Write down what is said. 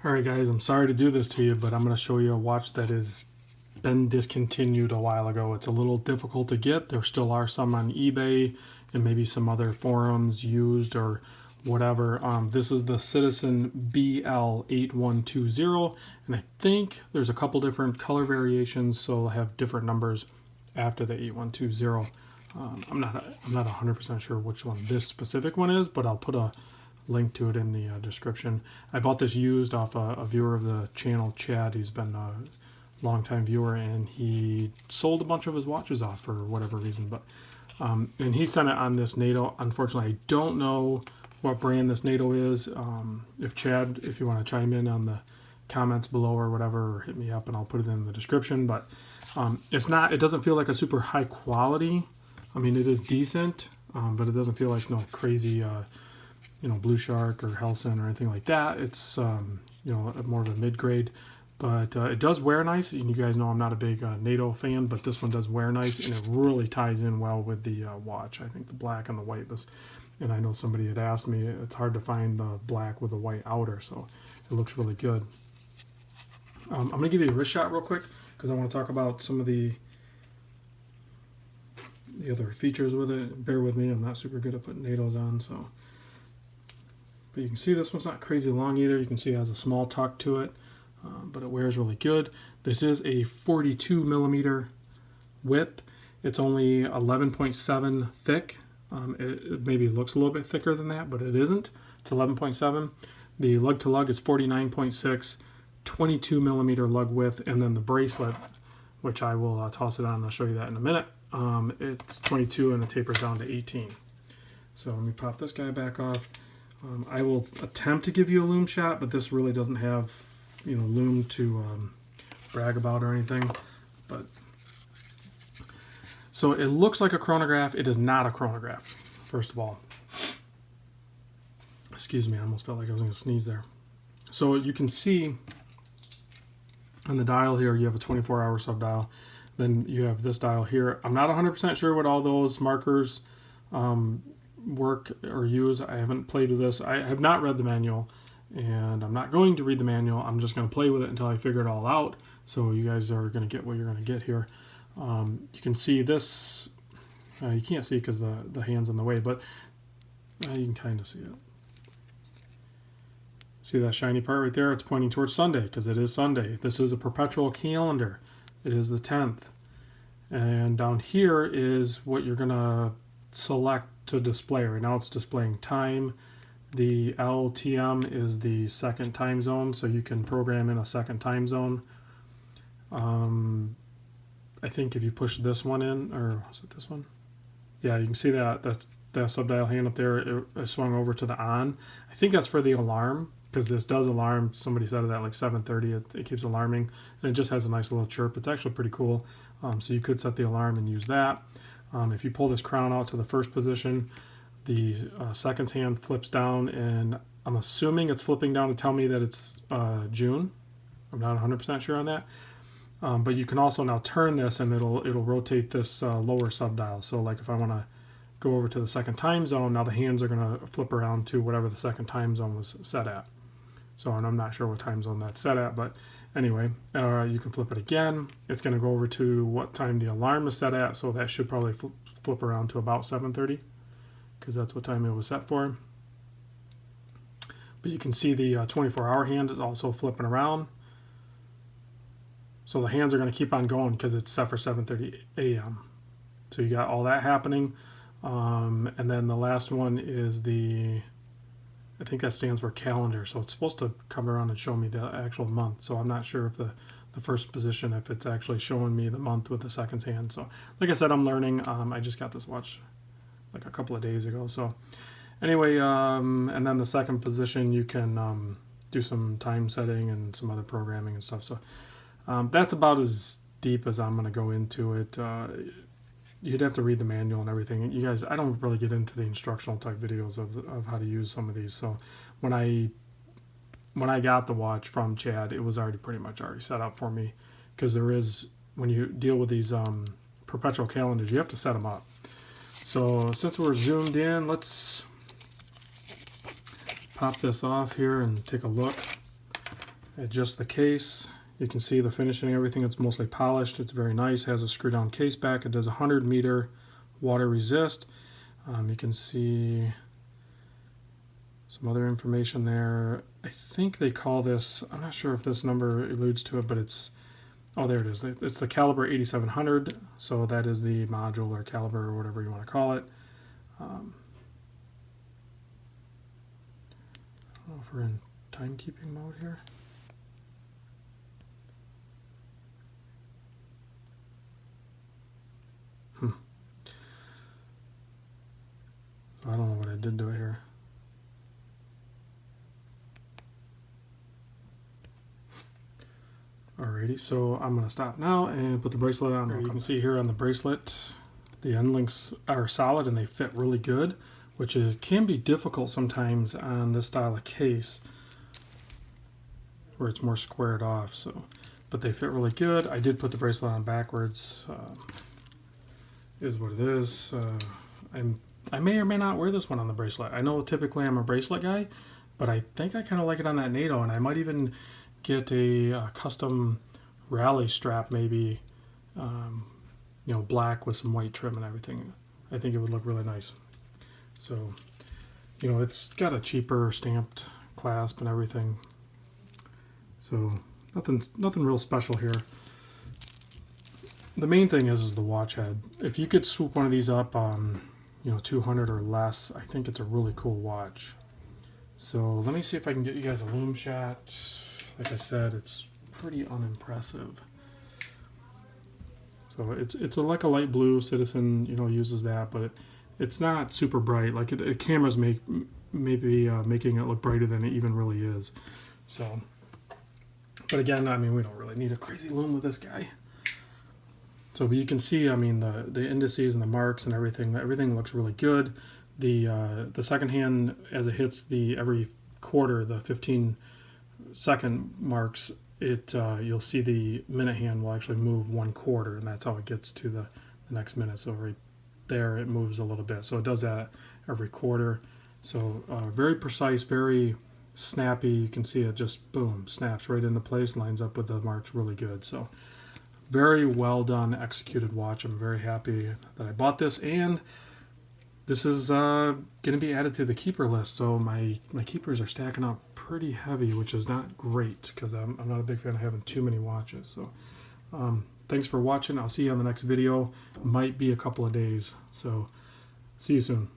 Alright guys, I'm sorry to do this to you, but I'm going to show you a watch that has been discontinued a while ago. It's a little difficult to get. There still are some on eBay and maybe some other forums used or whatever. This is the Citizen BL8120, and I think there's a couple different color variations, so they'll have different numbers after the 8120. I'm not 100% sure which one this specific one is, but I'll put a link to it in the description. I bought this used off a viewer of the channel, Chad. He's been a longtime viewer, and he sold a bunch of his watches off for whatever reason. But and he sent it on this NATO. Unfortunately, I don't know what brand this NATO is. If Chad, if you want to chime in on the comments below or whatever, or hit me up and I'll put it in the description. But it's not. It doesn't feel like a super high quality. I mean, it is decent, but it doesn't feel like no crazy. Blue Shark or Helson or anything like that. It's more of a mid-grade, but it does wear nice. And you guys know I'm not a big NATO fan, but this one does wear nice, and it really ties in well with the watch. I think the black and the white was, and I know somebody had asked me, it's hard to find the black with the white outer, so it looks really good. I'm going to give you a wrist shot real quick because I want to talk about some of the other features with it. Bear with me, I'm not super good at putting NATOs on, so. But you can see this one's not crazy long either. You can see it has a small tuck to it, but it wears really good. This is a 42 millimeter width. It's only 11.7 thick. It maybe looks a little bit thicker than that, but it isn't. It's 11.7. The lug to lug is 49.6, 22 millimeter lug width, and then the bracelet, which I will toss it on and I'll show you that in a minute. It's 22 and it tapers down to 18. So let me pop this guy back off. I will attempt to give you a loom shot, but this really doesn't have, loom to brag about or anything. But so it looks like a chronograph. It is not a chronograph, first of all. Excuse me, I almost felt like I was going to sneeze there. So you can see on the dial here, you have a 24-hour sub-dial. Then you have this dial here. I'm not 100% sure what all those markers work or use. I haven't played with this. I have not read the manual, and I'm not going to read the manual. I'm just going to play with it until I figure it all out. So you guys are going to get what you're going to get here. You can see this. You can't see because the hand's in the way, but you can kind of see it. See that shiny part right there? It's pointing towards Sunday because it is Sunday. This is a perpetual calendar. It is the 10th. And down here is what you're going to select to display. Right now it's displaying time. The LTM is the second time zone, so you can program in a second time zone. I think if you push this one in, or was it this one? Yeah, you can see that's that sub-dial hand up there. It swung over to the on. I think that's for the alarm, because this does alarm. Somebody said it at like 7:30. It keeps alarming, and it just has a nice little chirp. It's actually pretty cool. So you could set the alarm and use that. If you pull this crown out to the first position, the seconds hand flips down, and I'm assuming it's flipping down to tell me that it's June. I'm not 100% sure on that. But you can also now turn this, and it'll rotate this lower sub-dial. So like if I want to go over to the second time zone, now the hands are going to flip around to whatever the second time zone was set at. So, and I'm not sure what time zone that's set at, but anyway, you can flip it again. It's going to go over to what time the alarm is set at, so that should probably flip around to about 7:30, because that's what time it was set for. But you can see the 24-hour hand is also flipping around. So the hands are going to keep on going because it's set for 7:30 a.m. So you got all that happening. And then the last one is I think that stands for calendar. So it's supposed to come around and show me the actual month. So I'm not sure if the first position, if it's actually showing me the month with the seconds hand. So like I said, I'm learning. I just got this watch like a couple of days ago. So anyway, and then the second position, you can do some time setting and some other programming and stuff. So that's about as deep as I'm going to go into it. You'd have to read the manual and everything. You guys, I don't really get into the instructional type videos of how to use some of these. So when I got the watch from Chad, it was pretty much already set up for me, because there is, when you deal with these perpetual calendars, you have to set them up. So since we're zoomed in, let's pop this off here and take a look. Adjust the case. You can see the finishing, everything. It's mostly polished. It's very nice. Has a screw down case back. It does 100 meter water resist. You can see some other information there. I think they call this, I'm not sure if this number alludes to it, but it's, oh, there it is. It's the caliber 8700. So that is the module or caliber or whatever you want to call it. I don't know if we're in timekeeping mode here. I don't know what I did to it here. Alrighty, so I'm going to stop now and put the bracelet on. You can see here on the bracelet, the end links are solid and they fit really good, which can be difficult sometimes on this style of case where it's more squared off. So, but they fit really good. I did put the bracelet on backwards. Is what it is. I may or may not wear this one on the bracelet. I know typically I'm a bracelet guy, but I think I kind of like it on that NATO, and I might even get a custom rally strap, maybe, you know, black with some white trim and everything. I think it would look really nice. So, you know, it's got a cheaper stamped clasp and everything. So nothing real special here. The main thing is the watch head. If you could swoop one of these up on, you know, 200 or less, I think it's a really cool watch. So let me see if I can get you guys a lume shot. Like I said, it's pretty unimpressive. So it's like a light blue. Citizen, you know, uses that, but it's not super bright. Like the cameras maybe making it look brighter than it even really is. So, but again, I mean, we don't really need a crazy lume with this guy. So you can see, I mean, the indices and the marks and everything looks really good. The second hand, as it hits every quarter, the 15-second marks, you'll see the minute hand will actually move 1 quarter, and that's how it gets to the next minute. So right there, it moves a little bit. So it does that every quarter. So very precise, very snappy. You can see it just, boom, snaps right into place, lines up with the marks really good. So very well done, executed watch. I'm very happy that I bought this, and this is going to be added to the keeper list. So my keepers are stacking up pretty heavy, which is not great because I'm not a big fan of having too many watches. So thanks for watching. I'll see you on the next video. Might be a couple of days. So see you soon.